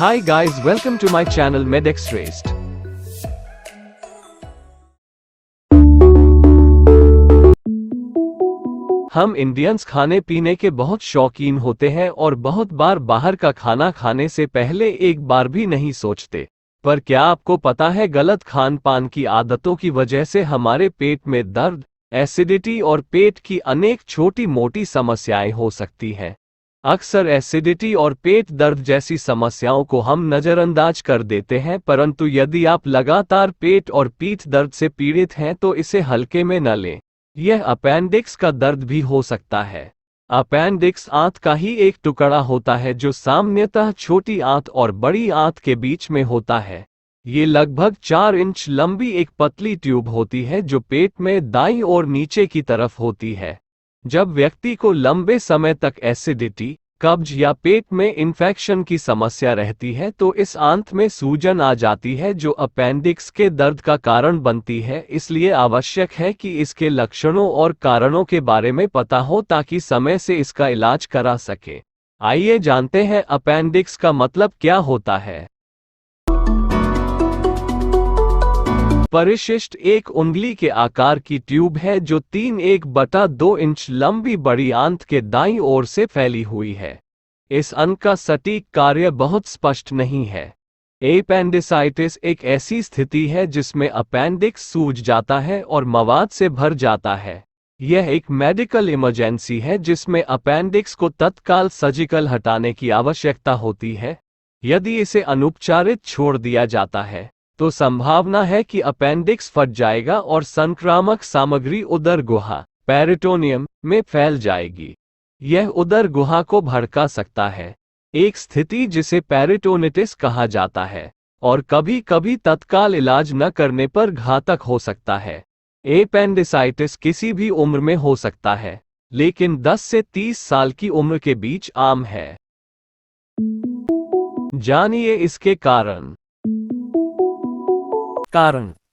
Hi guys, welcome to my channel MedXraced. हम Indians खाने पीने के बहुत शौकीन होते हैं और बहुत बार बाहर का खाना खाने से पहले एक बार भी नहीं सोचते। पर क्या आपको पता है गलत खान पान की आदतों की वजह से हमारे पेट में दर्द, एसिडिटी और पेट की अनेक छोटी मोटी समस्याएं हो सकती हैं। अक्सर एसिडिटी और पेट दर्द जैसी समस्याओं को हम नज़रअंदाज कर देते हैं, परंतु यदि आप लगातार पेट और पीठ दर्द से पीड़ित हैं तो इसे हल्के में न लें। यह अपेंडिक्स का दर्द भी हो सकता है। अपेंडिक्स आंत का ही एक टुकड़ा होता है जो सामान्यतः छोटी आंत और बड़ी आंत के बीच में होता है। ये लगभग 4 इंच लंबी एक पतली ट्यूब होती है जो पेट में दाईं ओर नीचे की तरफ होती है। जब व्यक्ति को लंबे समय तक एसिडिटी, कब्ज या पेट में इन्फेक्शन की समस्या रहती है तो इस आंत में सूजन आ जाती है जो अपेंडिक्स के दर्द का कारण बनती है। इसलिए आवश्यक है कि इसके लक्षणों और कारणों के बारे में पता हो ताकि समय से इसका इलाज करा सके। आइए जानते हैं अपेंडिक्स का मतलब क्या होता है। परिशिष्ट एक उंगली के आकार की ट्यूब है जो 3.1/2 इंच लंबी बड़ी आंत के दाईं ओर से फैली हुई है। इस अंग का सटीक कार्य बहुत स्पष्ट नहीं है। एपेंडिसाइटिस एक ऐसी स्थिति है जिसमें अपेंडिक्स सूज जाता है और मवाद से भर जाता है। यह एक मेडिकल इमरजेंसी है जिसमें अपेंडिक्स को तत्काल सर्जिकल हटाने की आवश्यकता होती है। यदि इसे अनुपचारित छोड़ दिया जाता है तो संभावना है कि अपेंडिक्स फट जाएगा और संक्रामक सामग्री उदर गुहा पेरिटोनियम में फैल जाएगी। यह उदर गुहा को भड़का सकता है, एक स्थिति जिसे पेरिटोनिटिस कहा जाता है, और कभी कभी तत्काल इलाज न करने पर घातक हो सकता है। एपेंडिसाइटिस किसी भी उम्र में हो सकता है, लेकिन 10 से 30 साल की उम्र के बीच आम है। जानिए इसके कारण।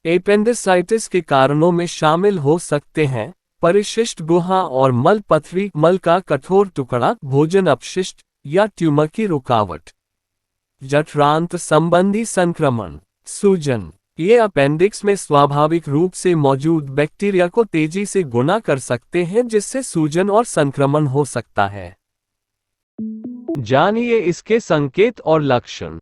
एपेंडिसाइटिस के कारणों में शामिल हो सकते हैं परिशिष्ट गुहा और मल पथरी, मल का कठोर टुकड़ा, भोजन अपशिष्ट या ट्यूमर की रुकावट, जठरांत्र संबंधी संक्रमण, सूजन। ये अपेंडिक्स में स्वाभाविक रूप से मौजूद बैक्टीरिया को तेजी से गुना कर सकते हैं जिससे सूजन और संक्रमण हो सकता है। जानिए इसके संकेत और लक्षण।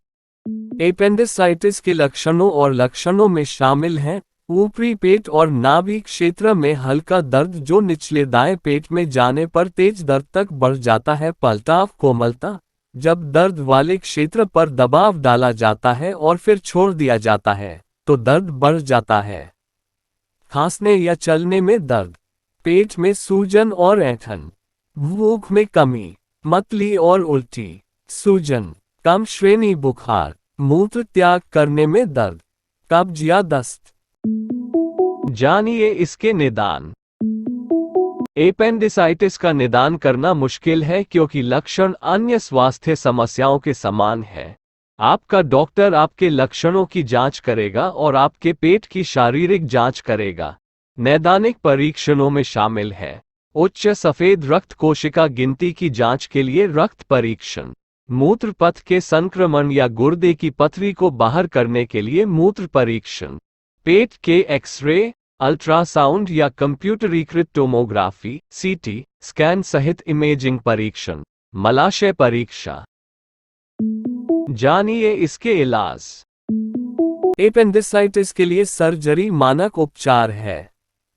एपेंडिसाइटिस के लक्षणों और लक्षणों में शामिल हैं ऊपरी पेट और नाभि क्षेत्र में हल्का दर्द जो निचले दाएं पेट में जाने पर तेज दर्द तक बढ़ जाता है। पलटाव, कोमलता, जब दर्द वाले क्षेत्र पर दबाव डाला जाता है और फिर छोड़ दिया जाता है तो दर्द बढ़ जाता है। खांसने या चलने में दर्द, पेट में सूजन और ऐंठन, भूख में कमी, मतली और उल्टी, सूजन, कम श्रेणी बुखार, मूत्र त्याग करने में दर्द, कब्ज या दस्त। जानिए इसके निदान। एपेंडिसाइटिस का निदान करना मुश्किल है क्योंकि लक्षण अन्य स्वास्थ्य समस्याओं के समान है। आपका डॉक्टर आपके लक्षणों की जांच करेगा और आपके पेट की शारीरिक जांच करेगा। नैदानिक परीक्षणों में शामिल है उच्च सफेद रक्त कोशिका गिनती की जांच के लिए रक्त परीक्षण, मूत्र पथ के संक्रमण या गुर्दे की पथरी को बाहर करने के लिए मूत्र परीक्षण, पेट के एक्सरे, अल्ट्रासाउंड या कंप्यूटरीकृत टोमोग्राफी सीटी स्कैन सहित इमेजिंग परीक्षण, मलाशय परीक्षा। जानिए इसके इलाज। एपेंडिसाइटिस के लिए सर्जरी मानक उपचार है।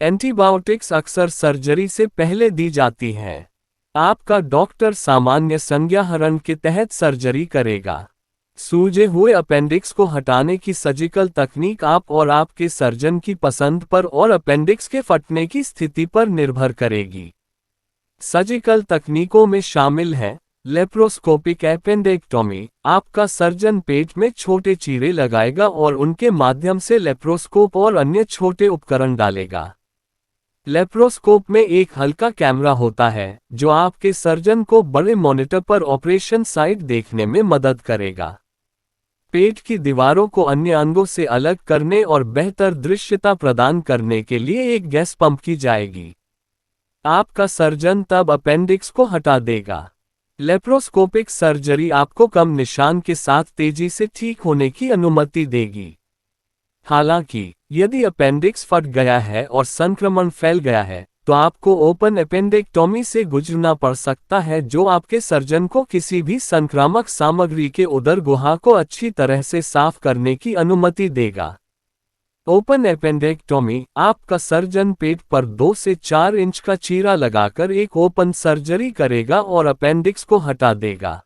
एंटीबायोटिक्स अक्सर सर्जरी से पहले दी जाती हैं। आपका डॉक्टर सामान्य संज्ञाहरण के तहत सर्जरी करेगा। सूजे हुए अपेंडिक्स को हटाने की सर्जिकल तकनीक आप और आपके सर्जन की पसंद पर और अपेंडिक्स के फटने की स्थिति पर निर्भर करेगी। सर्जिकल तकनीकों में शामिल हैं लेप्रोस्कोपिक एपेंडेक्टोमी। आपका सर्जन पेट में छोटे चीरे लगाएगा और उनके माध्यम से लेप्रोस्कोप और अन्य छोटे उपकरण डालेगा। लेप्रोस्कोप में एक हल्का कैमरा होता है जो आपके सर्जन को बड़े मॉनिटर पर ऑपरेशन साइट देखने में मदद करेगा। पेट की दीवारों को अन्य अंगों से अलग करने और बेहतर दृश्यता प्रदान करने के लिए एक गैस पंप की जाएगी। आपका सर्जन तब अपेंडिक्स को हटा देगा। लेप्रोस्कोपिक सर्जरी आपको कम निशान के साथ तेजी से ठीक होने की अनुमति देगी। हालांकि, यदि अपेंडिक्स फट गया है और संक्रमण फैल गया है, तो आपको ओपन एपेंडेक्टोमी से गुजरना पड़ सकता है, जो आपके सर्जन को किसी भी संक्रामक सामग्री के उदर गुहा को अच्छी तरह से साफ करने की अनुमति देगा। ओपन एपेंडेक्टोमी, आपका सर्जन पेट पर 2 से 4 इंच का चीरा लगाकर एक ओपन सर्जरी करेगा और अपेंडिक्स को हटा देगा।